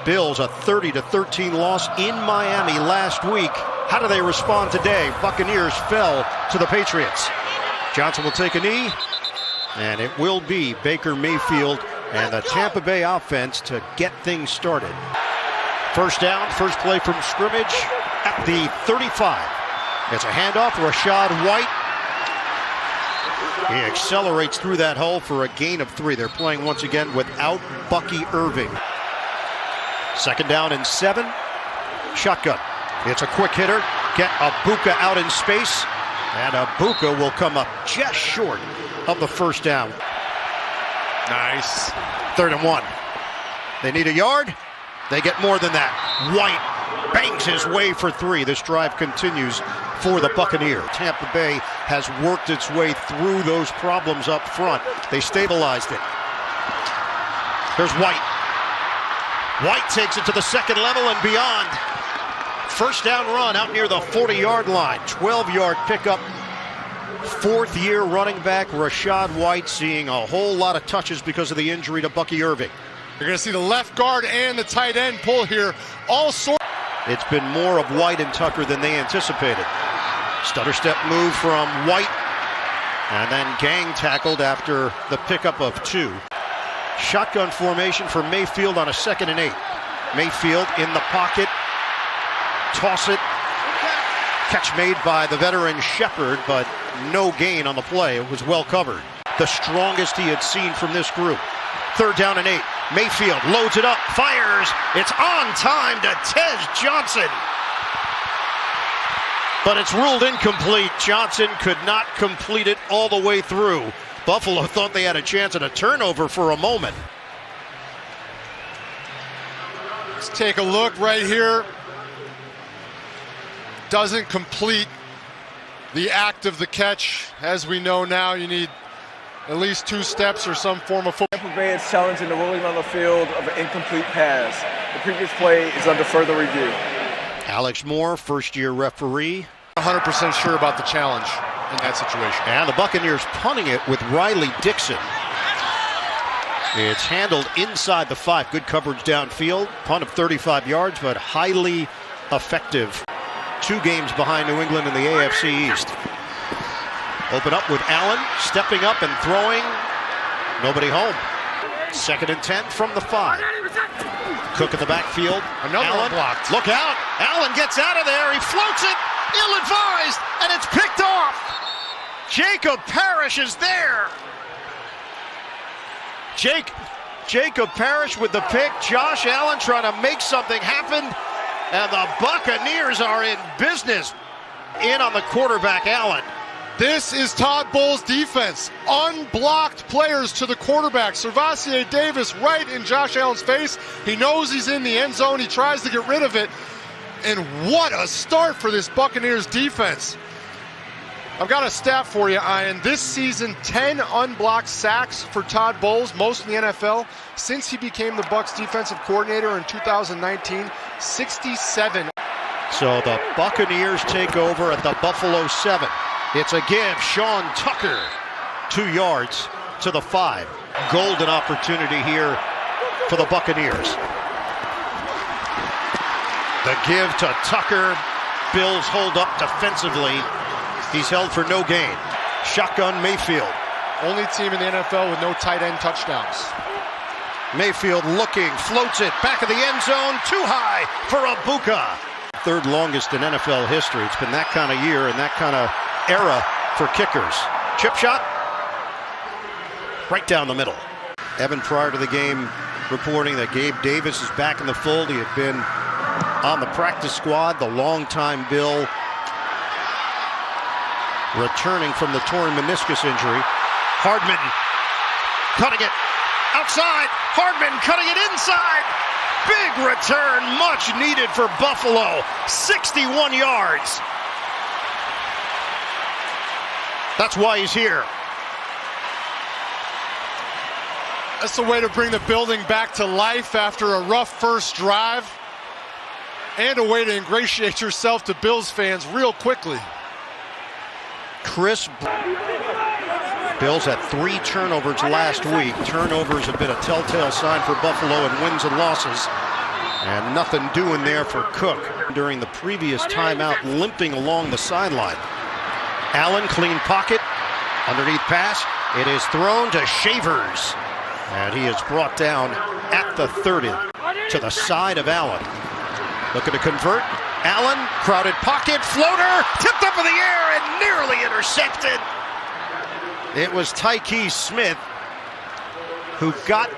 Bills a 30-13 loss in Miami last week. How do they respond today? Buccaneers fell to the Patriots. Johnson will take a knee, and it will be Baker Mayfield and the Tampa Bay offense to get things started. First down, first play from scrimmage at the 35. It's a handoff, Rashad White. He accelerates through that hole for a gain of 3. They're playing once again without Bucky Irving. Second down and 7. Shotgun. It's a quick hitter. Get Abuka out in space. And Abuka will come up just short of the first down. Nice. 3rd and 1. They need a yard. They get more than that. White bangs his way for 3. This drive continues for the Buccaneers. Tampa Bay has worked its way through those problems up front. They stabilized it. There's White. White takes it to the second level and beyond. First down run out near the 40-yard line. 12-yard pickup. 4th-year running back Rashad White seeing a whole lot of touches because of the injury to Bucky Irving. You're going to see the left guard and the tight end pull here. It's been more of White and Tucker than they anticipated. Stutter step move from White, and then gang tackled after the pickup of 2. Shotgun formation for Mayfield on a 2nd and 8. Mayfield in the pocket. Toss it. Catch made by the veteran Shepard, but no gain on the play. It was well covered. The strongest he had seen from this group. 3rd down and 8. Mayfield loads it up, fires. It's on time to Tez Johnson. But it's ruled incomplete. Johnson could not complete it all the way through. Buffalo thought they had a chance at a turnover for a moment. Let's take a look right here. Doesn't complete the act of the catch. As we know now, you need at least 2 steps or some form of football. Tampa Bay is challenging the ruling on the field of an incomplete pass. The previous play is under further review. Alex Moore, first-year referee. 100% sure about the challenge in that situation. And the Buccaneers punting it with Riley Dixon. It's handled inside the 5. Good coverage downfield. Punt of 35 yards, but highly effective. 2 games behind New England in the AFC East. Open up with Allen, stepping up and throwing. Nobody home. 2nd and 10 from the 5. Cook in the backfield. Another Allen blocked. Look out. Allen gets out of there. He floats it. Ill-advised. And it's picked off. Jacob Parrish is there. Jacob Parrish with the pick. Josh Allen trying to make something happen. And the Buccaneers are in business. In on the quarterback, Allen. This is Todd Bowles' defense. Unblocked players to the quarterback. Servassier Davis right in Josh Allen's face. He knows he's in the end zone. He tries to get rid of it. And what a start for this Buccaneers defense. I've got a stat for you, Ian. This season, 10 unblocked sacks for Todd Bowles, most in the NFL. Since he became the Bucs defensive coordinator in 2019, 67. So the Buccaneers take over at the Buffalo 7. It's a give. Sean Tucker, 2 yards to the 5. Golden opportunity here for the Buccaneers. The give to Tucker. Bills hold up defensively. He's held for no gain. Shotgun Mayfield. Only team in the NFL with no tight end touchdowns. Mayfield looking, floats it, back of the end zone, too high for Abuka. 3rd longest in NFL history. It's been that kind of year and that kind of era for kickers. Chip shot, right down the middle. Evan, prior to the game, reporting that Gabe Davis is back in the fold. He had been on the practice squad, the longtime Bill, returning from the torn meniscus injury. Hardman cutting it outside. Hardman cutting it inside. Big return, much needed for Buffalo. 61 yards. That's why he's here. That's the way to bring the building back to life after a rough first drive. And a way to ingratiate yourself to Bills fans real quickly. Chris. Bills had 3 turnovers last week. Turnovers have been a telltale sign for Buffalo in wins and losses. And nothing doing there for Cook during the previous timeout, limping along the sideline. Allen, clean pocket, underneath pass. It is thrown to Shavers. And he is brought down at the 30 to the side of Allen. Looking to convert. Allen, crowded pocket, floater, tipped up in the air and nearly intercepted. It was Tyke Smith who got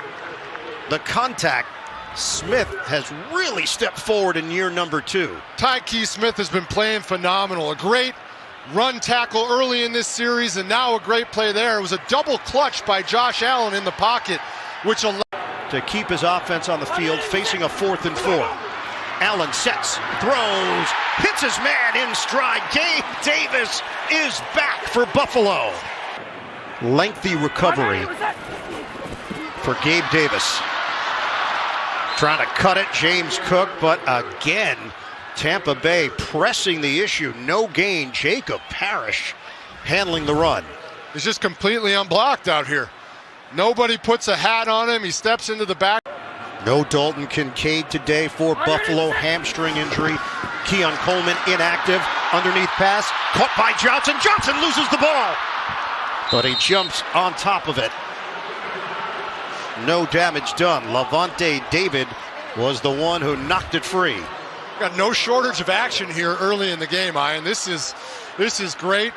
the contact. Smith has really stepped forward in year number 2. Tyke Smith has been playing phenomenal. A great run tackle early in this series, and now a great play there. It was a double clutch by Josh Allen in the pocket, which allowed to keep his offense on the field, facing a 4th and 4. Allen sets, throws, hits his man in stride. Gabe Davis is back for Buffalo. Lengthy recovery for Gabe Davis. Trying to cut it, James Cook, but again, Tampa Bay pressing the issue. No gain. Jacob Parrish handling the run. He's just completely unblocked out here. Nobody puts a hat on him. He steps into the back. No Dalton Kincaid today for Buffalo. Hamstring injury. Keon Coleman inactive. Underneath pass. Caught by Johnson. Johnson loses the ball. But he jumps on top of it. No damage done. Levante David was the one who knocked it free. Got no shortage of action here early in the game, Ian. This is great.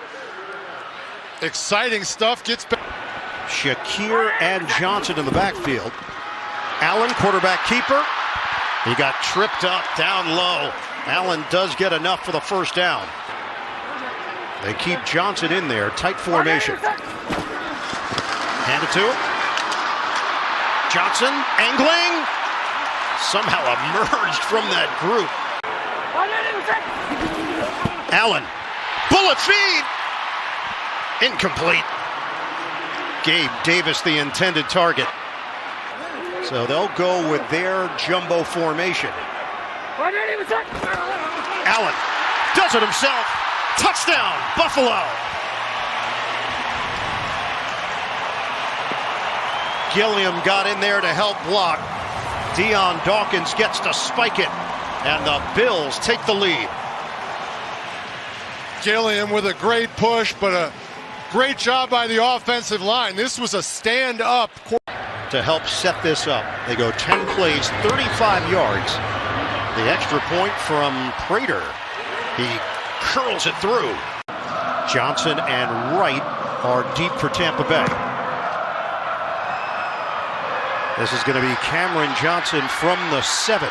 Exciting stuff. Gets back. Shakir and Johnson in the backfield. Allen, quarterback keeper. He got tripped up down low. Allen does get enough for the first down. They keep Johnson in there. Tight formation. Hand it to him. Johnson angling. Somehow emerged from that group. Allen. Bullet feed. Incomplete. Gabe Davis the intended target. So they'll go with their jumbo formation. Allen does it himself. Touchdown, Buffalo. Gilliam got in there to help block. Deion Dawkins gets to spike it, and the Bills take the lead. Gilliam with a great push, but a great job by the offensive line. This was a stand-up. To help set this up, they go 10 plays, 35 yards. The extra point from Prater. He curls it through. Johnson and Wright are deep for Tampa Bay. This is going to be Cameron Johnson from the 7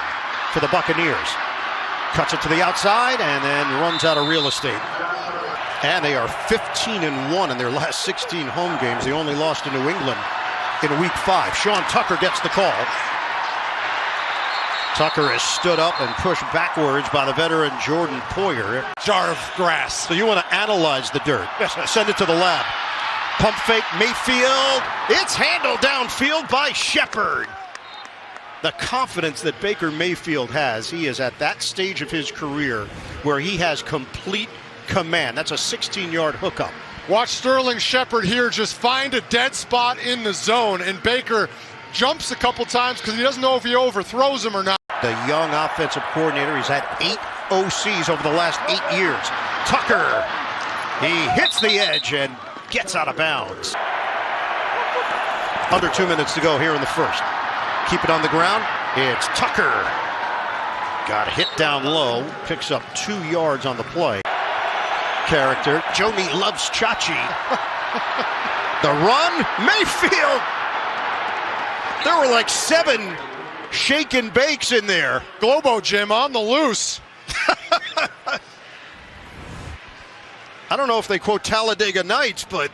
for the Buccaneers. Cuts it to the outside and then runs out of real estate. And they are 15-1 in their last 16 home games. They only lost to New England in week 5. Sean Tucker gets the call. Tucker is stood up and pushed backwards by the veteran Jordan Poyer. Jar of grass. So you want to analyze the dirt. Send it to the lab. Pump fake, Mayfield. It's handled downfield by Shepard. The confidence that Baker Mayfield has, he is at that stage of his career where he has complete command. That's a 16-yard hookup. Watch Sterling Shepard here just find a dead spot in the zone, and Baker jumps a couple times because he doesn't know if he overthrows him or not. The young offensive coordinator, he's had 8 OCs over the last 8 years. Tucker, he hits the edge and gets out of bounds. Under 2 minutes to go here in the first. Keep it on the ground. It's Tucker. Got hit down low. Picks up 2 yards on the play. Character. Joni loves Chachi. The run. Mayfield. There were like 7 shake and bakes in there. Globo Jim on the loose. I don't know if they quote Talladega Nights, but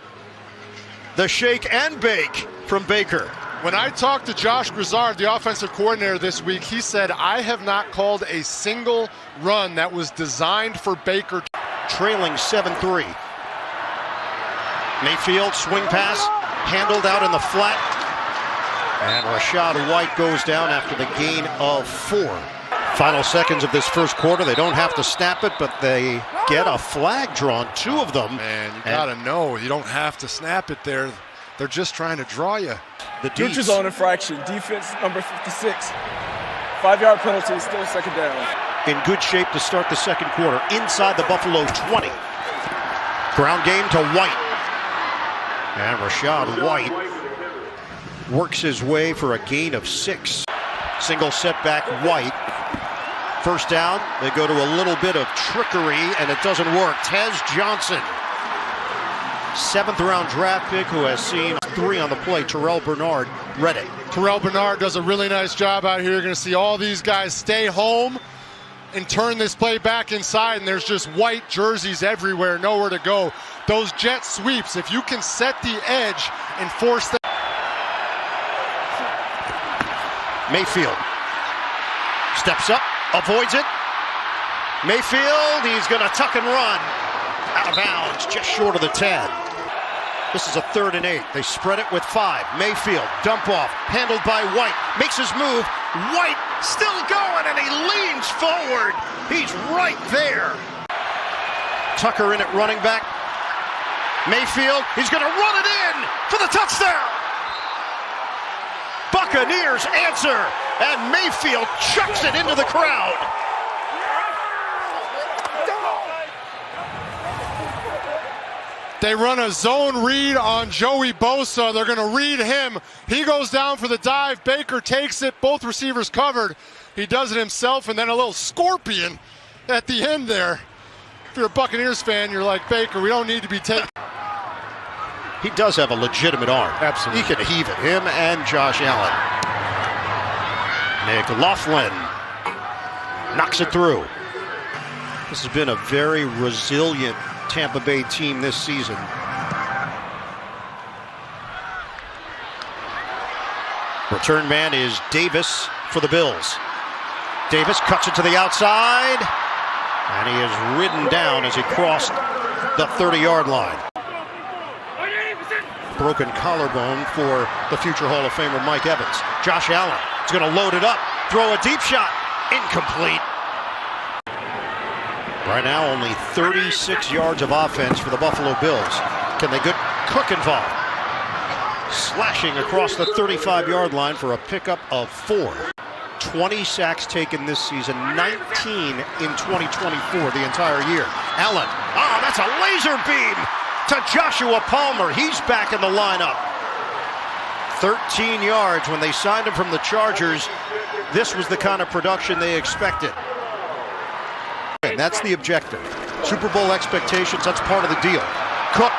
the shake and bake from Baker. When I talked to Josh Grizzard, the offensive coordinator this week, he said, I have not called a single run that was designed for Baker. Trailing 7-3. Mayfield, swing pass, handled out in the flat. And Rashad White goes down after the gain of 4. Final seconds of this first quarter. They don't have to snap it, but they get a flag drawn, 2 of them. Man, you gotta know, you don't have to snap it there. They're just trying to draw you. The neutral zone infraction, defense number 56. 5-yard penalty, still second down. In good shape to start the second quarter, inside the Buffalo 20. Ground game to White. And Rachaad White works his way for a gain of 6. Single setback White. First down, they go to a little bit of trickery, and it doesn't work. Tez Johnson, 7th-round draft pick who has seen 3 on the play. Terrell Bernard read it. Terrell Bernard does a really nice job out here. You're going to see all these guys stay home and turn this play back inside, and there's just white jerseys everywhere, nowhere to go. Those jet sweeps, if you can set the edge and force that. Mayfield steps up, avoids it. Mayfield, he's going to tuck and run. Out of bounds, just short of the 10. This is a 3rd and 8. They spread it with 5. Mayfield, dump off, handled by White. Makes his move. White still going, and he leans forward. He's right there. Tucker in at running back. Mayfield, he's going to run it in for the touchdown. Buccaneers answer, and Mayfield chucks it into the crowd. They run a zone read on Joey Bosa. They're going to read him. He goes down for the dive. Baker takes it. Both receivers covered. He does it himself, and then a little scorpion at the end there. If you're a Buccaneers fan, you're like, Baker, we don't need to be taking. He does have a legitimate arm. Absolutely. He can heave it, him and Josh Allen. McLaughlin knocks it through. This has been a very resilient Tampa Bay team this season. Return man is Davis for the Bills. Davis cuts it to the outside, and he is ridden down as he crossed the 30-yard line. Broken collarbone for the future Hall of Famer Mike Evans. Josh Allen is going to load it up, throw a deep shot, incomplete. Right now, only 36 yards of offense for the Buffalo Bills. Can they get Cook involved? Slashing across the 35-yard line for a pickup of 4. 20 sacks taken this season, 19 in 2024, the entire year. Allen, that's a laser beam to Joshua Palmer. He's back in the lineup. 13 yards when they signed him from the Chargers. This was the kind of production they expected. And that's the objective. Super Bowl expectations, that's part of the deal. Cook.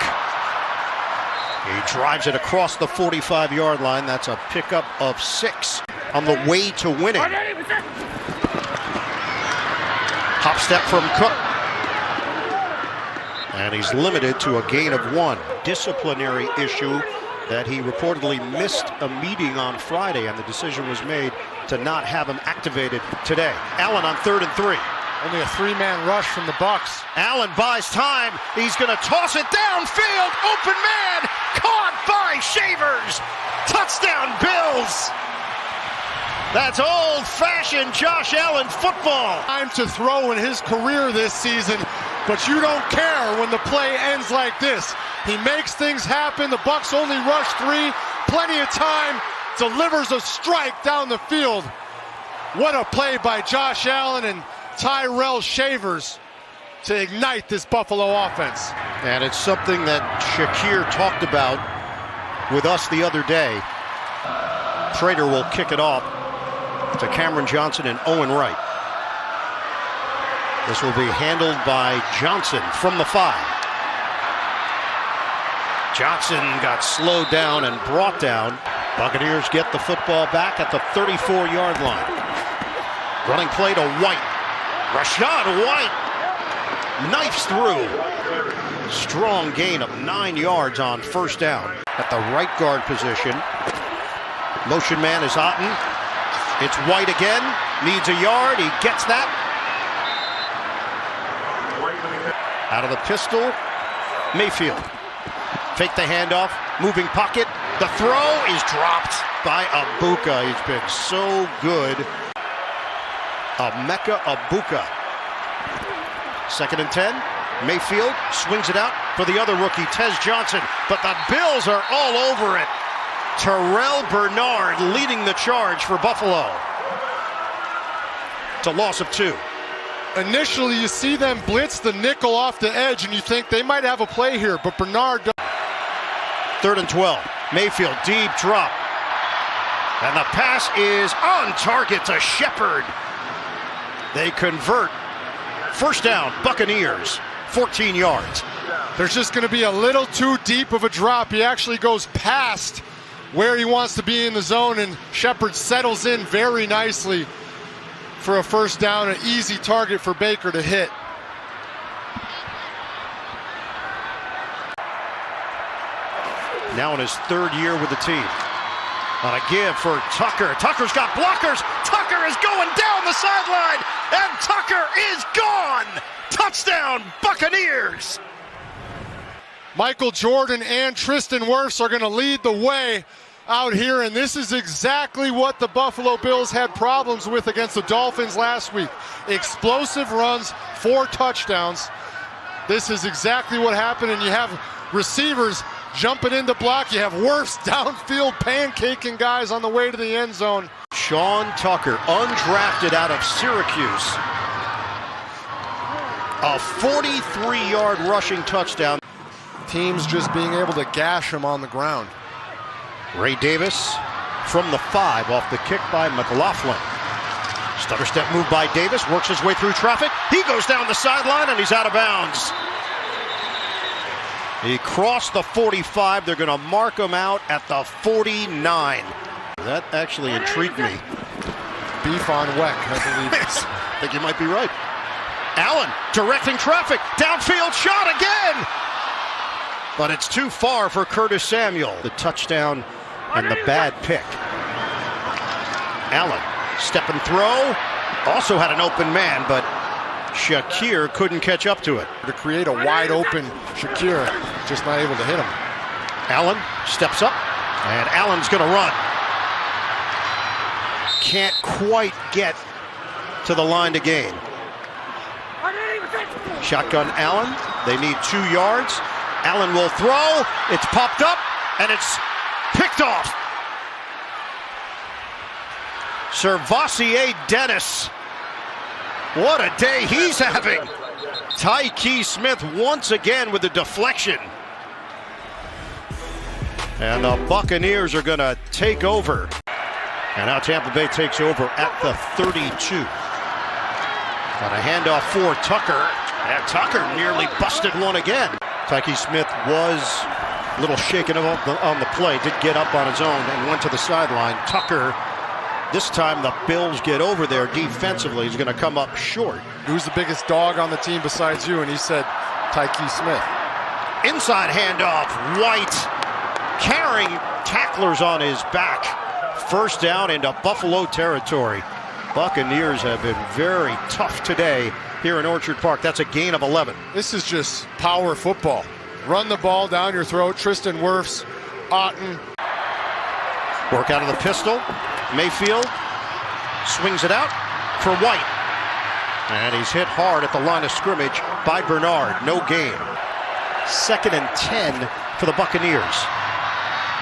He drives it across the 45-yard line. That's a pickup of 6 on the way to winning. Hop step from Cook. And he's limited to a gain of 1. Disciplinary issue that he reportedly missed a meeting on Friday, and the decision was made to not have him activated today. Allen on 3rd and 3. Only a 3-man rush from the Bucs. Allen buys time. He's going to toss it downfield. Open man. Caught by Shavers. Touchdown, Bills. That's old-fashioned Josh Allen football. Time to throw in his career this season, but you don't care when the play ends like this. He makes things happen. The Bucs only rush 3. Plenty of time. Delivers a strike down the field. What a play by Josh Allen and Tyrell Shavers to ignite this Buffalo offense. And it's something that Shakir talked about with us the other day. Prater will kick it off to Cameron Johnson and Owen Wright. This will be handled by Johnson from the 5. Johnson got slowed down and brought down. Buccaneers get the football back at the 34-yard line. Running play to White. Rachaad White knifes through. Strong gain of 9 yards on first down. At the right guard position. Motion man is Otten. It's White again. Needs a yard. He gets that. Out of the pistol. Mayfield. Fake the handoff. Moving pocket. The throw is dropped by Abuka. He's been so good. Emeka Egbuka. 2nd and 10. Mayfield swings it out for the other rookie, Tez Johnson. But the Bills are all over it. Terrell Bernard leading the charge for Buffalo. It's a loss of 2. Initially, you see them blitz the nickel off the edge, and you think they might have a play here, but Bernard does. 3rd and 12. Mayfield, deep drop. And the pass is on target to Shepard. They convert. First down, Buccaneers, 14 yards. There's just going to be a little too deep of a drop. He actually goes past where he wants to be in the zone, and Shepard settles in very nicely for a first down, an easy target for Baker to hit. Now in his 3rd year with the team. On a give for Tucker. Tucker's got blockers. Tucker is going down the sideline, and Tucker is gone. Touchdown, Buccaneers. Michael Jordan and Tristan Wirfs are going to lead the way out here, and this is exactly what the Buffalo Bills had problems with against the Dolphins last week. Explosive runs, 4 touchdowns. This is exactly what happened, and you have receivers jumping into block. You have Wirfs downfield pancaking guys on the way to the end zone. Sean Tucker, undrafted out of Syracuse. A 43-yard rushing touchdown. Teams just being able to gash him on the ground. Ray Davis from the 5 off the kick by McLaughlin. Stutter step move by Davis, works his way through traffic. He goes down the sideline and he's out of bounds. He crossed the 45. They're going to mark him out at the 49. That actually intrigued me. Beef on Weck, I believe. I think you might be right. Allen directing traffic. Downfield shot again. But it's too far for Curtis Samuel. The touchdown and the bad pick. Allen, step and throw. Also had an open man, but Shakir couldn't catch up to it. To create a wide open Shakir, just not able to hit him. Allen steps up, and Allen's going to run. Can't quite get to the line to gain. Shotgun Allen. They need 2 yards. Allen will throw. It's popped up, and it's picked off. Servassier Dennis. What a day he's having. Tyke Smith once again with the deflection. And the Buccaneers are going to take over. And now Tampa Bay takes over at the 32. On a handoff for Tucker. And Tucker nearly busted one again. Tyke Smith was a little shaken on the play. Did get up on his own and went to the sideline. Tucker, this time the Bills get over there defensively. He's going to come up short. Who's the biggest dog on the team besides you? And he said Tyke Smith. Inside handoff. White carrying tacklers on his back. First down into Buffalo territory. Buccaneers have been very tough today here in Orchard Park. That's a gain of 11. This is just power football. Run the ball down your throat. Tristan Wirfs, Otten. Work out of the pistol. Mayfield swings it out for White. And he's hit hard at the line of scrimmage by Bernard. No gain. 2nd and 10 for the Buccaneers.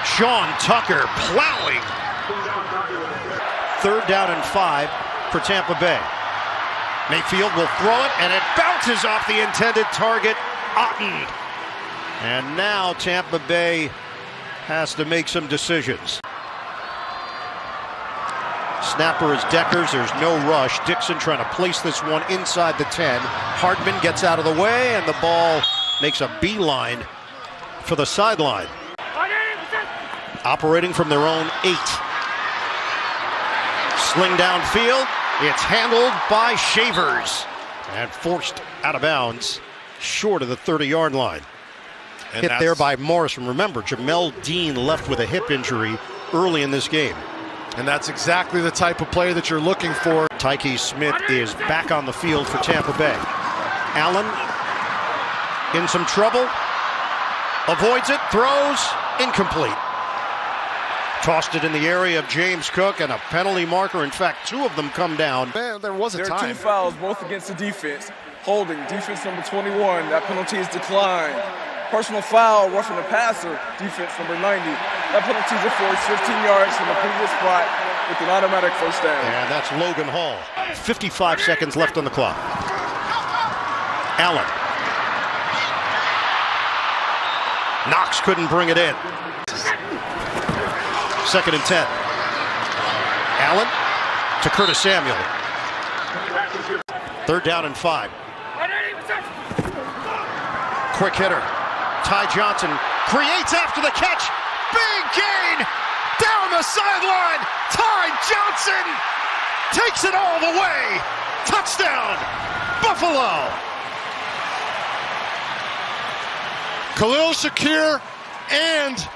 Sean Tucker plowing. 3rd down and 5 for Tampa Bay. Mayfield will throw it, and it bounces off the intended target, Otten. And now Tampa Bay has to make some decisions. Snapper is Deckers. There's no rush. Dixon trying to place this one inside the 10. Hardman gets out of the way, and the ball makes a beeline for the sideline. Operating from their own 8. Sling downfield. It's handled by Shavers and forced out of bounds short of the 30-yard line. And hit there by Morrison. Remember, Jamel Dean left with a hip injury early in this game. And that's exactly the type of play that you're looking for. Tyke Smith is back on the field for Tampa Bay. Allen in some trouble. Avoids it, throws, incomplete. Tossed it in the area of James Cook, and a penalty marker. In fact, 2 of them come down. Man, there was a time. There are 2 fouls, both against the defense. Holding, defense number 21. That penalty is declined. Personal foul, roughing the passer, defense number 90. That penalty is forced 15 yards from the previous spot with an automatic first down. And that's Logan Hall. 55 seconds left on the clock. Allen. Knox couldn't bring it in. 2nd and 10. Allen to Curtis Samuel. 3rd down and 5. Quick hitter. Ty Johnson creates after the catch. Big gain down the sideline. Ty Johnson takes it all the way. Touchdown, Buffalo. Khalil Shakir and,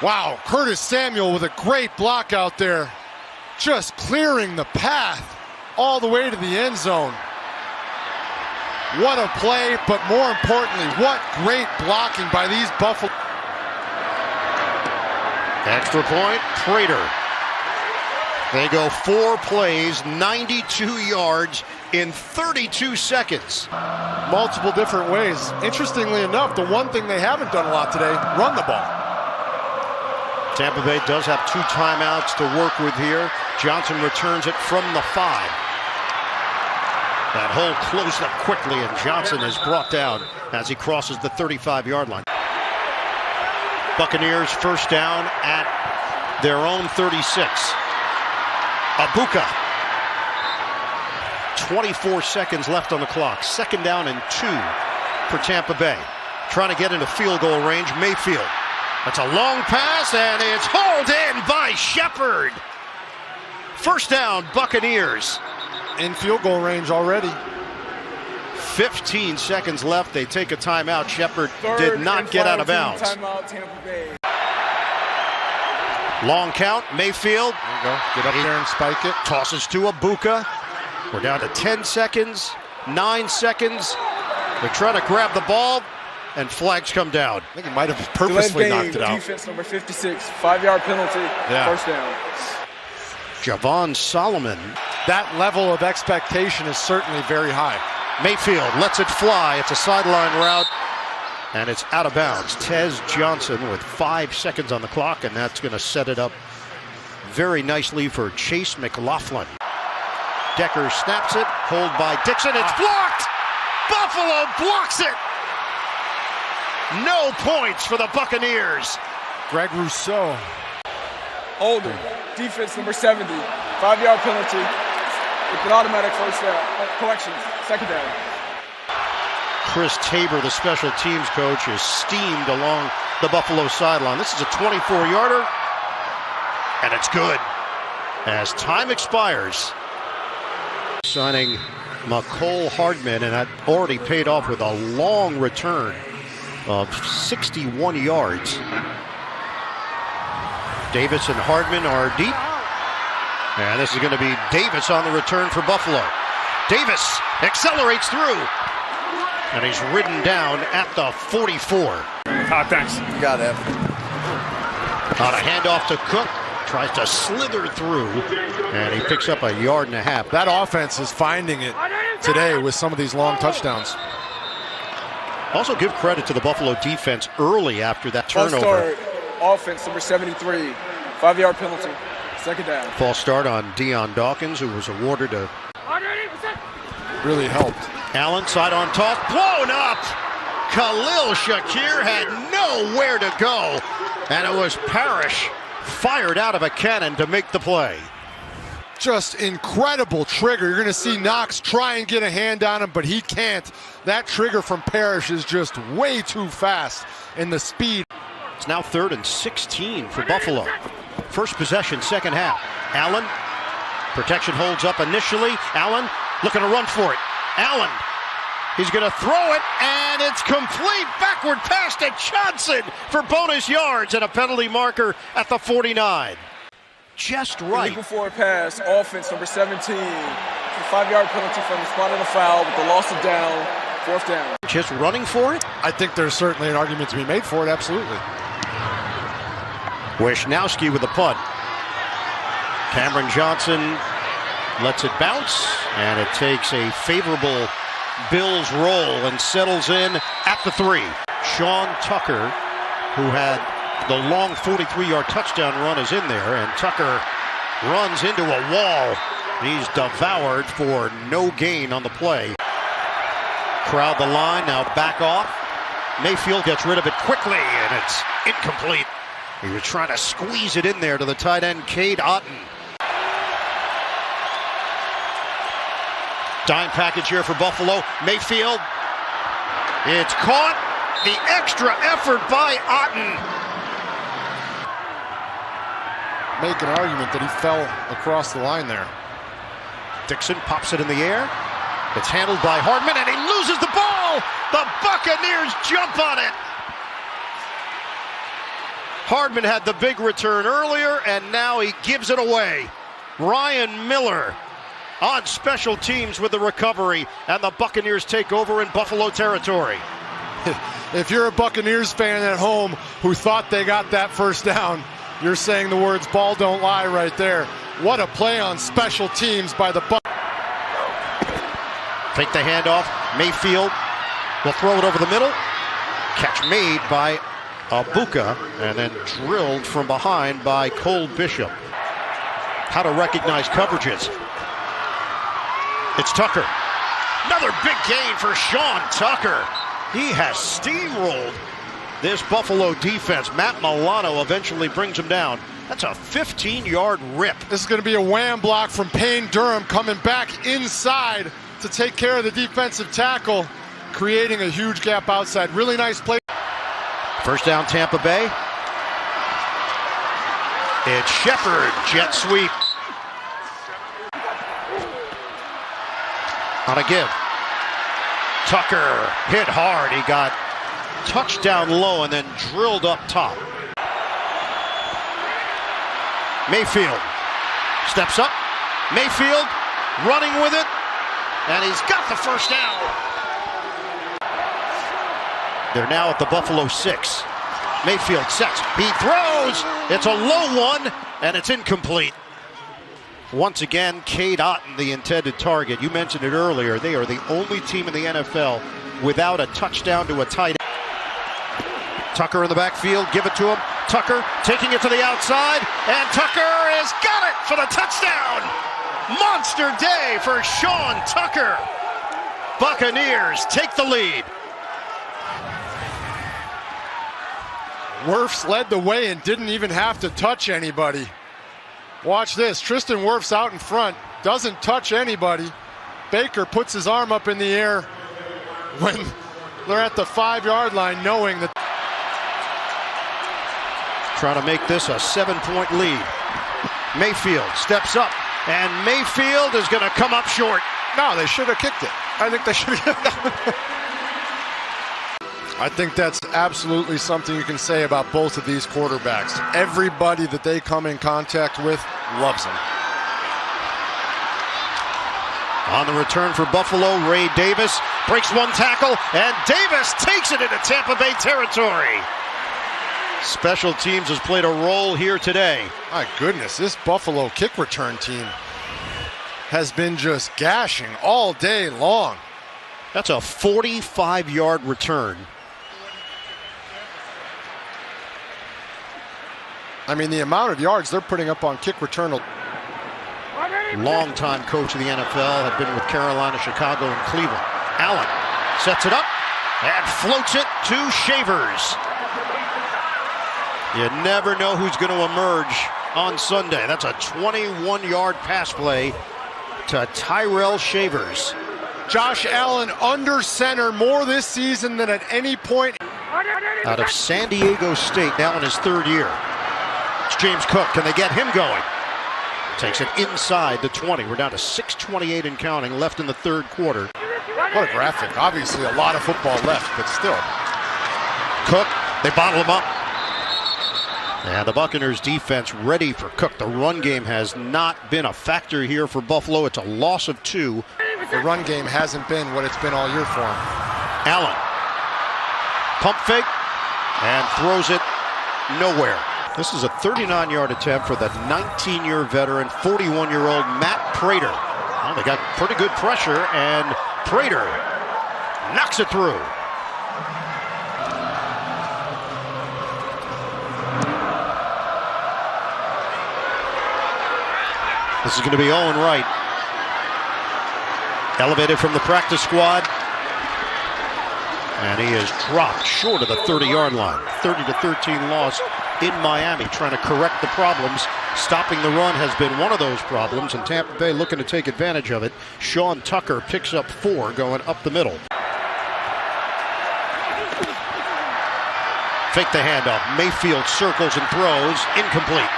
wow, Curtis Samuel with a great block out there. Just clearing the path all the way to the end zone. What a play, but more importantly, what great blocking by these Buffalo. Extra point, Prater. They go 4 plays, 92 yards in 32 seconds. Multiple different ways. Interestingly enough, the one thing they haven't done a lot today, run the ball. Tampa Bay does have 2 timeouts to work with here. Johnson returns it from the 5. That hole closed up quickly, and Johnson is brought down as he crosses the 35-yard line. Buccaneers first down at their own 36. Abuka. 24 seconds left on the clock. 2nd down and 2 for Tampa Bay. Trying to get into field goal range. Mayfield. That's a long pass, and it's hauled in by Shepard. First down, Buccaneers. In field goal range already. 15 seconds left. They take a timeout. Shepard did not get out of bounds. Timeout, Tampa Bay. Long count. Mayfield. There you go. Get up there and spike it. Tosses to Abuka. We're down to 10 seconds. 9 seconds. They're trying to grab the ball, and flags come down. I think he might have purposely knocked it out. Defense number 56. 5-yard penalty. Yeah. First down. Javon Solomon. That level of expectation is certainly very high. Mayfield lets it fly. It's a sideline route, and it's out of bounds. Tez Johnson with 5 seconds on the clock, and that's going to set it up very nicely for Chase McLaughlin. Decker snaps it, hold by Dixon. It's blocked! Buffalo blocks it! No points for the Buccaneers. Greg Rousseau. Holden, defense number 70. 5-yard penalty with an automatic first down. Collections, 2nd down. Chris Tabor, the special teams coach, is steamed along the Buffalo sideline. This is a 24-yarder, and it's good. As time expires, signing McCole Hardman, and that already paid off with a long return of 61 yards. Davis and Hardman are deep. And this is going to be Davis on the return for Buffalo. Davis accelerates through. And he's ridden down at the 44. Thanks. Got it. On a handoff to Cook. Tries to slither through. And he picks up a yard and a half. That offense is finding it today with some of these long touchdowns. Also give credit to the Buffalo defense early after that turnover. False start, offense number 73. 5-yard penalty. 2nd down. False start on Deion Dawkins, who was awarded a... Really helped. Allen, side on toss, blown up! Khalil Shakir had nowhere to go, and it was Parrish fired out of a cannon to make the play. Just incredible trigger. You're going to see Knox try and get a hand on him, but he can't. That trigger from Parrish is just way too fast in the speed. It's now 3rd and 16 for Buffalo. First possession, 2nd half. Allen, protection holds up initially. Allen looking to run for it. Allen, he's going to throw it, and it's complete. Backward pass to Johnson for bonus yards and a penalty marker at the 49. Just right. Illegal forward pass, offense number 17. 5-yard penalty from the spot of the foul with the loss of down. 4th down. Just running for it? I think there's certainly an argument to be made for it, absolutely. Wisnowski with the punt. Cameron Johnson lets it bounce, and it takes a favorable Bills roll and settles in at the 3. Sean Tucker, who had The long 43-yard touchdown run is in there, and Tucker runs into a wall. He's devoured for no gain on the play. Crowd the line, now back off. Mayfield gets rid of it quickly, and it's incomplete. He was trying to squeeze it in there to the tight end, Cade Otton. Dime package here for Buffalo. Mayfield. It's caught. The extra effort by Otton. Make an argument that he fell across the line there. Dixon pops it in the air. It's handled by Hardman, and he loses the ball. The Buccaneers jump on it. Hardman had the big return earlier, and now he gives it away. Ryan Miller on special teams with the recovery, and the Buccaneers take over in Buffalo territory. If you're a Buccaneers fan at home who thought they got that first down, you're saying the words "ball don't lie" right there. What a play on special teams by the Bucs. Take the handoff. Mayfield will throw it over the middle. Catch made by Abuka, and then drilled from behind by Cole Bishop. How to recognize coverages. It's Tucker. Another big gain for Sean Tucker. He has steamrolled this Buffalo defense. Matt Milano eventually brings him down. That's a 15-yard rip. This is going to be a wham block from Payne Durham, coming back inside to take care of the defensive tackle, creating a huge gap outside. Really nice play. First down, Tampa Bay. It's Shepard, jet sweep. On a give. Tucker hit hard. He got touched down low and then drilled up top. Mayfield steps up. Mayfield running with it, and he's got the first down. They're now at the Buffalo 6. Mayfield sets. He throws. It's a low one, and it's incomplete. Once again, Cade Otton, the intended target. You mentioned it earlier. They are the only team in the NFL without a touchdown to a tight end. Tucker in the backfield. Give it to him. Tucker taking it to the outside, and Tucker has got it for the touchdown. Monster day for Sean Tucker. Buccaneers take the lead. Wirfs led the way and didn't even have to touch anybody. Watch this. Tristan Wirfs out in front, doesn't touch anybody. Baker puts his arm up in the air when they're at the 5-yard line, knowing that. Trying to make this a 7-point lead. Mayfield steps up, and Mayfield is going to come up short. No, they should have kicked it. I think they should have. I think that's absolutely something you can say about both of these quarterbacks. Everybody that they come in contact with loves them. On the return for Buffalo, Ray Davis breaks one tackle, and Davis takes it into Tampa Bay territory. Special teams has played a role here today. My goodness, this Buffalo kick return team has been just gashing all day long. That's a 45-yard return. I mean, the amount of yards they're putting up on kick return. Longtime coach of the NFL, had been with Carolina, Chicago, and Cleveland. Allen sets it up and floats it to Shavers. You never know who's going to emerge on Sunday. That's a 21-yard pass play to Tyrell Shavers. Josh Allen under center more this season than at any point. Out of San Diego State, now in his third year. It's James Cook. Can they get him going? Takes it inside the 20. We're down to 6:28 and counting left in the third quarter. What a graphic. Obviously a lot of football left, but still. Cook, they bottle him up. And the Buccaneers defense ready for Cook. The run game has not been a factor here for Buffalo. It's a loss of 2. The run game hasn't been what it's been all year for him. Allen. Pump fake. And throws it nowhere. This is a 39-yard attempt for the 19-year veteran, 41-year-old Matt Prater. Well, they got pretty good pressure, and Prater knocks it through. This is going to be Owen Wright. Elevated from the practice squad. And he is dropped short of the 30-yard line. 30-13 loss in Miami, trying to correct the problems. Stopping the run has been one of those problems, and Tampa Bay looking to take advantage of it. Sean Tucker picks up 4 going up the middle. Fake the handoff. Mayfield circles and throws. Incomplete.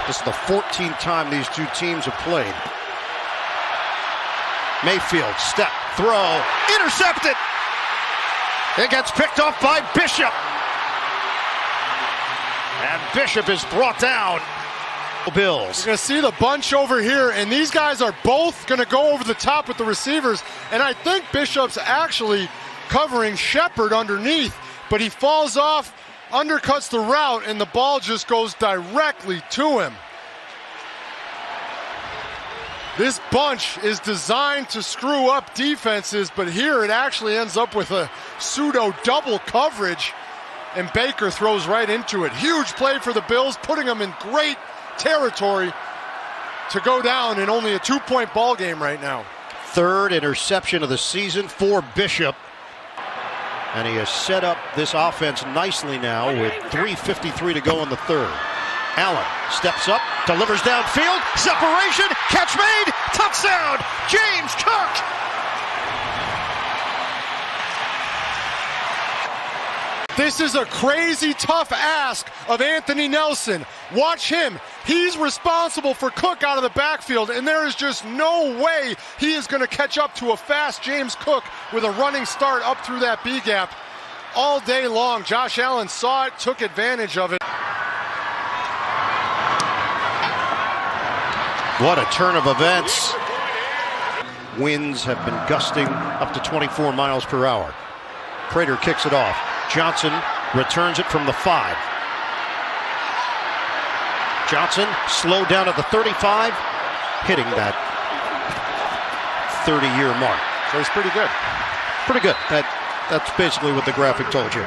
This is the 14th time these two teams have played. Mayfield, step, throw, intercepted! It gets picked off by Bishop. And Bishop is brought down. Bills. You're going to see the bunch over here, and these guys are both going to go over the top with the receivers. And I think Bishop's actually covering Shepard underneath, but he falls off, undercuts the route, and the ball just goes directly to him. This bunch is designed to screw up defenses, but here it actually ends up with a pseudo double coverage, and Baker throws right into it. Huge play for the Bills, putting them in great territory to go down in only a 2-point ball game right now. 3rd interception of the season for Bishop. And he has set up this offense nicely now with 3:53 to go in the 3rd. Allen steps up, delivers downfield, separation, catch made, touchdown, James Cook! This is a crazy tough ask of Anthony Nelson. Watch him. He's responsible for Cook out of the backfield, and there is just no way he is going to catch up to a fast James Cook with a running start up through that B gap all day long. Josh Allen saw it, took advantage of it. What a turn of events. Winds have been gusting up to 24 miles per hour. Prater kicks it off. Johnson returns it from the 5. Johnson slowed down at the 35, hitting that 30-year mark. So he's pretty good. Pretty good. That's basically what the graphic told you.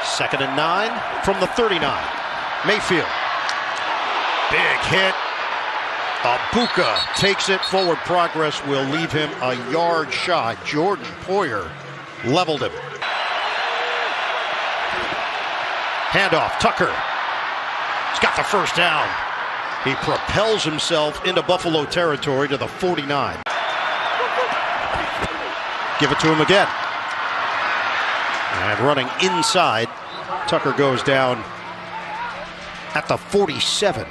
2nd and 9 from the 39. Mayfield. Big hit. Abuka takes it forward. Progress will leave him a yard shy. Jordan Poyer leveled him. Handoff, Tucker. He's got the first down. He propels himself into Buffalo territory to the 49. Give it to him again. And running inside, Tucker goes down at the 47.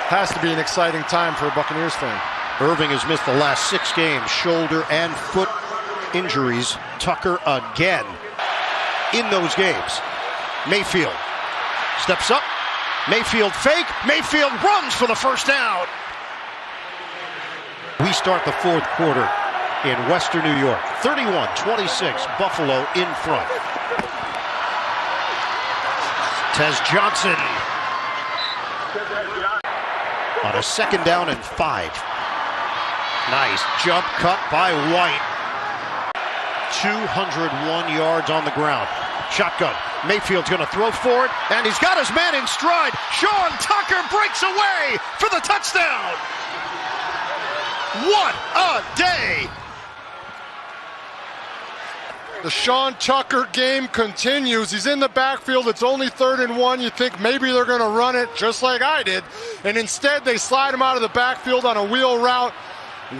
Has to be an exciting time for a Buccaneers fan. Irving has missed the last 6 games, shoulder and foot injuries. Tucker again in those games. Mayfield steps up. Mayfield fake. Mayfield runs for the first down. We start the 4th quarter in Western New York. 31-26, Buffalo in front. Tez Johnson on a 2nd down and 5. Nice jump cut by White. 201 yards on the ground. Shotgun. Mayfield's going to throw for it, and he's got his man in stride. Sean Tucker breaks away for the touchdown. What a day! The Sean Tucker game continues. He's in the backfield. It's only 3rd and 1. You think maybe they're going to run it just like I did. And instead, they slide him out of the backfield on a wheel route.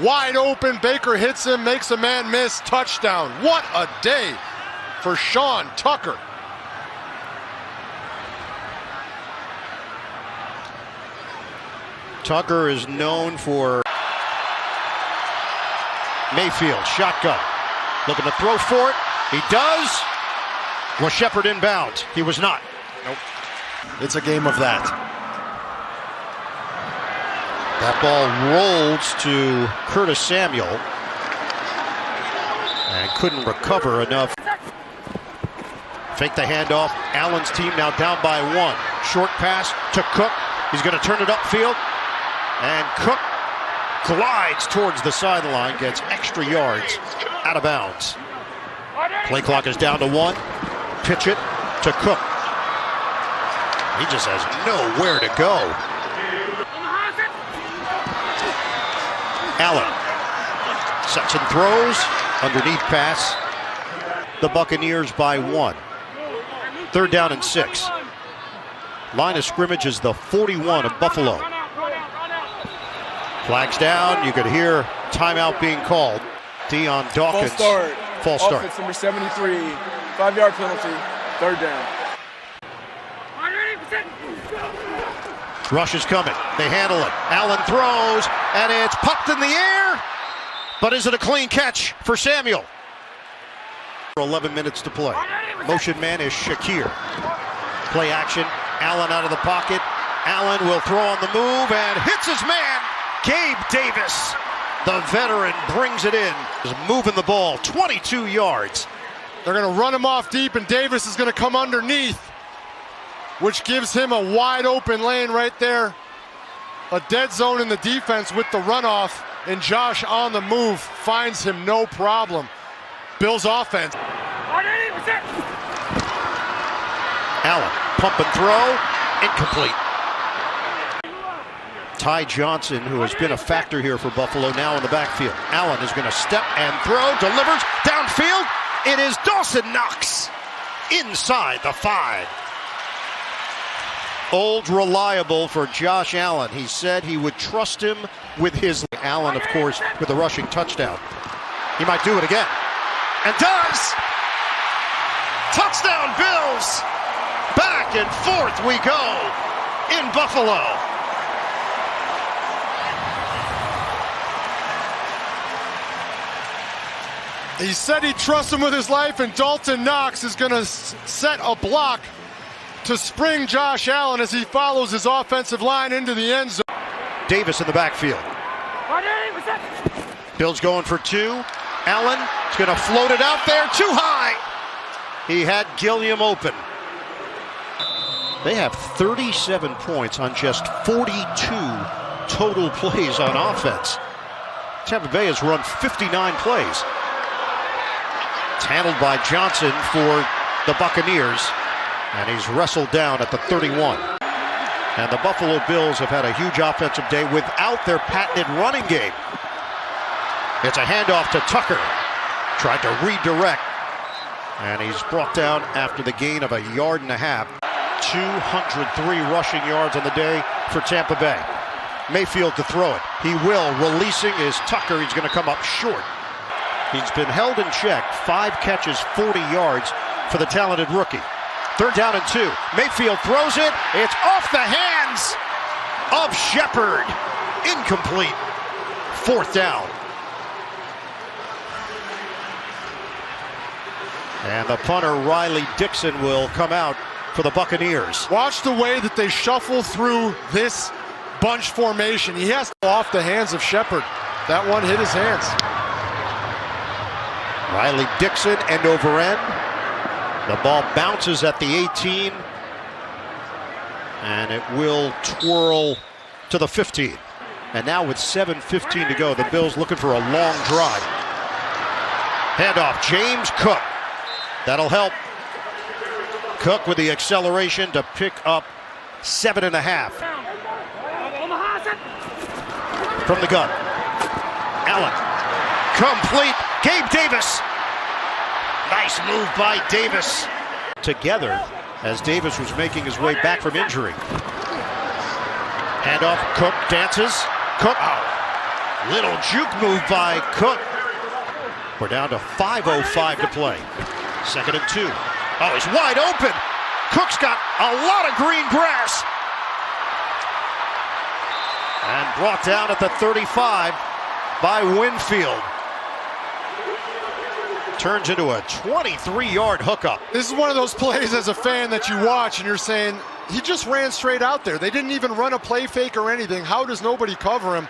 Wide open. Baker hits him, makes a man miss. Touchdown. What a day for Sean Tucker. Tucker is known for Mayfield. Shotgun. Looking to throw for it. He does. Was Shepard inbound? He was not. Nope. It's a game of that. That ball rolls to Curtis Samuel and couldn't recover enough. Fake the handoff. Allen's team now down by 1. Short pass to Cook. He's going to turn it upfield. And Cook glides towards the sideline, gets extra yards out of bounds. Play clock is down to 1. Pitch it to Cook. He just has nowhere to go. Allen sets and throws. Underneath pass. The Buccaneers by 1. 3rd down and 6. Line of scrimmage is the 41 of Buffalo. Flags down. You could hear timeout being called. Dion Dawkins. False start. Offense number 73. 5-yard penalty. 3rd down. Rush is coming. They handle it. Allen throws, and it's popped in the air. But is it a clean catch for Samuel? 11 minutes to play. Motion man is Shakir. Play action. Allen out of the pocket. Allen will throw on the move and hits his man. Gabe Davis, the veteran, brings it in. He's moving the ball 22 yards. They're going to run him off deep, and Davis is going to come underneath, which gives him a wide open lane right there. A dead zone in the defense with the runoff, and Josh on the move finds him no problem. Bills offense. Allen, pump and throw, incomplete. Ty Johnson, who has been a factor here for Buffalo, now in the backfield. Allen is going to step and throw, delivers downfield. It is Dawson Knox inside the 5. Old reliable for Josh Allen. He said he would trust him with his. Allen, of course, with the rushing touchdown. He might do it again. And does! Touchdown Bills! Back and forth we go in Buffalo. He said he trusts him with his life, and Dalton Knox is going to set a block to spring Josh Allen as he follows his offensive line into the end zone. Davis in the backfield. Bills going for 2. Allen is going to float it out there too high. He had Gilliam open. They have 37 points on just 42 total plays on offense. Tampa Bay has run 59 plays. It's handled by Johnson for the Buccaneers, and he's wrestled down at the 31. And the Buffalo Bills have had a huge offensive day without their patented running game. It's a handoff to Tucker. Tried to redirect, and he's brought down after the gain of 1.5 yards. 203 rushing yards on the day for Tampa Bay. Mayfield to throw it. He will. Releasing is Tucker. He's going to come up short. He's been held in check. 5 catches, 40 yards for the talented rookie. 3rd down and 2. Mayfield throws it. It's off the hands of Shepard. Incomplete. 4th down. And the punter, Riley Dixon, will come out for the Buccaneers. Watch the way that they shuffle through this bunch formation. He has to go off the hands of Shepard. That one hit his hands. Riley Dixon, end over end. The ball bounces at the 18. And it will twirl to the 15. And now with 7:15 to go, the Bills looking for a long drive. Handoff, James Cook. That'll help. Cook with the acceleration to pick up 7.5. From the gun. Allen. Complete. Gabe Davis. Nice move by Davis. Together as Davis was making his way back from injury. Handoff. Cook dances. Cook. Oh. Little juke move by Cook. We're down to 5:05 to play. 2nd and 2. Oh, he's wide open. Cook's got a lot of green grass. And brought down at the 35 by Winfield. Turns into a 23-yard hookup. This is one of those plays as a fan that you watch and you're saying, he just ran straight out there. They didn't even run a play fake or anything. How does nobody cover him?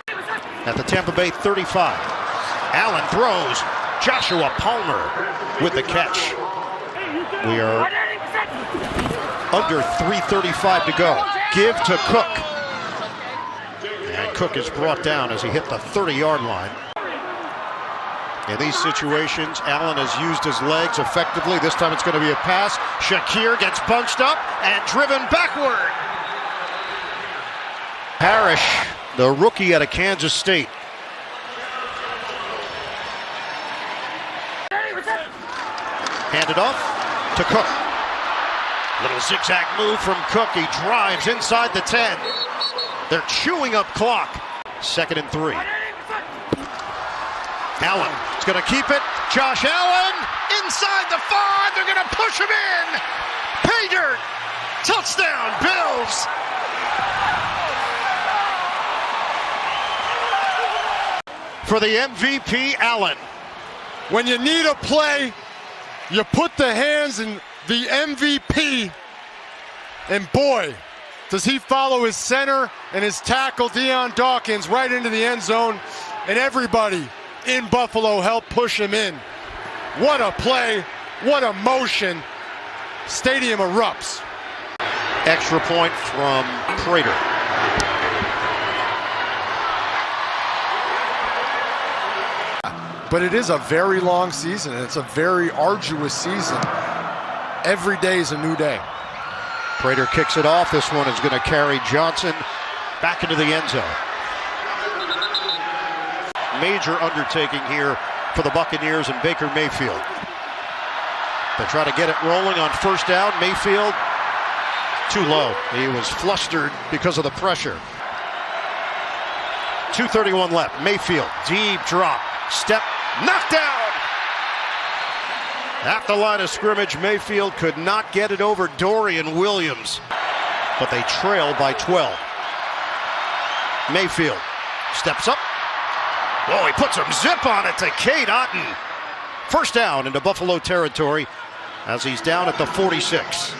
At the Tampa Bay 35. Allen throws. Joshua Palmer with the catch. We are under 3:35 to go. Give to Cook. And Cook is brought down as he hit the 30-yard line. In these situations, Allen has used his legs effectively. This time it's going to be a pass. Shakir gets bunched up and driven backward. Parrish, the rookie out of Kansas State. Handed off to Cook. Little zigzag move from Cook. He drives inside the 10. They're chewing up clock. 2nd and 3. Allen is going to keep it. Josh Allen inside the 5. They're going to push him in. Pay dirt. Touchdown, Bills. For the MVP, Allen. When you need a play, you put the hands in the MVP, and boy, does he follow his center and his tackle, Deion Dawkins, right into the end zone, and everybody in Buffalo helped push him in. What a play, what a motion. Stadium erupts. Extra point from Prater. But it is a very long season, and it's a very arduous season. Every day is a new day. Prater kicks it off. This one is going to carry Johnson back into the end zone. Major undertaking here for the Buccaneers and Baker Mayfield. They try to get it rolling on 1st down. Mayfield too low. He was flustered because of the pressure. 2:31 left. Mayfield, deep drop. Step, knockdown! At the line of scrimmage, Mayfield could not get it over Dorian Williams, but they trail by 12. Mayfield steps up. Whoa, he puts some zip on it to Cade Otton. 1st down into Buffalo territory as he's down at the 46.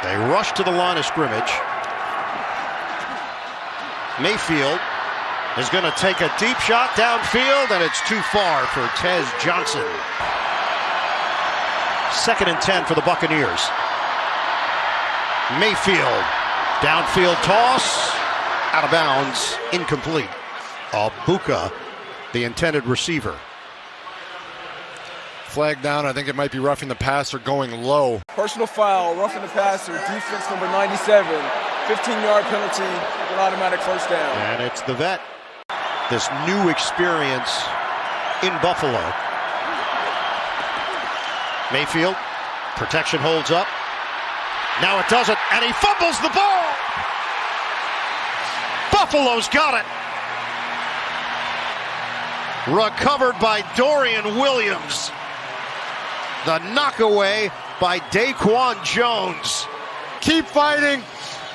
They rush to the line of scrimmage. Mayfield is going to take a deep shot downfield, and it's too far for Tez Johnson. 2nd and 10 for the Buccaneers. Mayfield, downfield toss, out of bounds, incomplete. Abuka, the intended receiver. Flag down. I think it might be roughing the passer going low. Personal foul, roughing the passer, defense number 97. 15-yard penalty, an automatic 1st down. And it's the vet. This new experience in Buffalo. Mayfield, protection holds up. Now it doesn't, and he fumbles the ball. Buffalo's got it. Recovered by Dorian Williams. The knockaway by Daquan Jones. Keep fighting.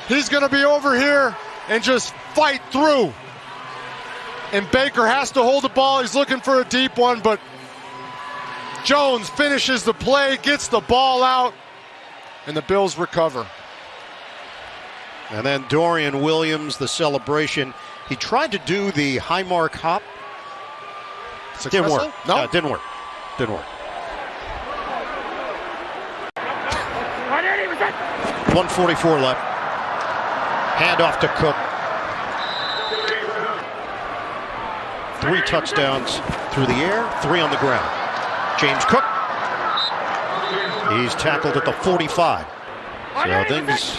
He's going to be over here and just fight through. And Baker has to hold the ball. He's looking for a deep one, but Jones finishes the play, gets the ball out, and the Bills recover. And then Dorian Williams, the celebration. He tried to do the Highmark hop. Didn't work. No, it didn't work. Didn't work. 1:44 left. Handoff to Cook. 3 touchdowns through the air, 3 on the ground. James Cook. He's tackled at the 45. So things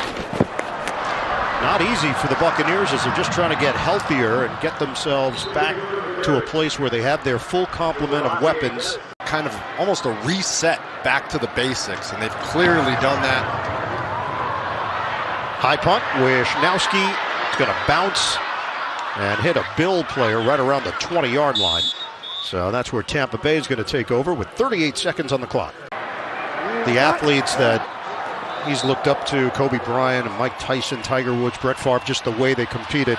not easy for the Buccaneers as they're just trying to get healthier and get themselves back to a place where they have their full complement of weapons. Kind of almost a reset back to the basics, and they've clearly done that. High punt. Wishnowski is going to bounce and hit a Bill player right around the 20-yard line. So that's where Tampa Bay is going to take over with 38 seconds on the clock. The athletes that he's looked up to, Kobe Bryant and Mike Tyson, Tiger Woods, Brett Favre, just the way they competed.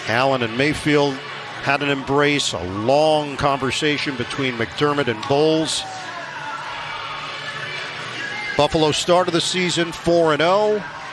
Allen and Mayfield had an embrace, a long conversation between McDermott and Bowles. Buffalo started the season 4-0.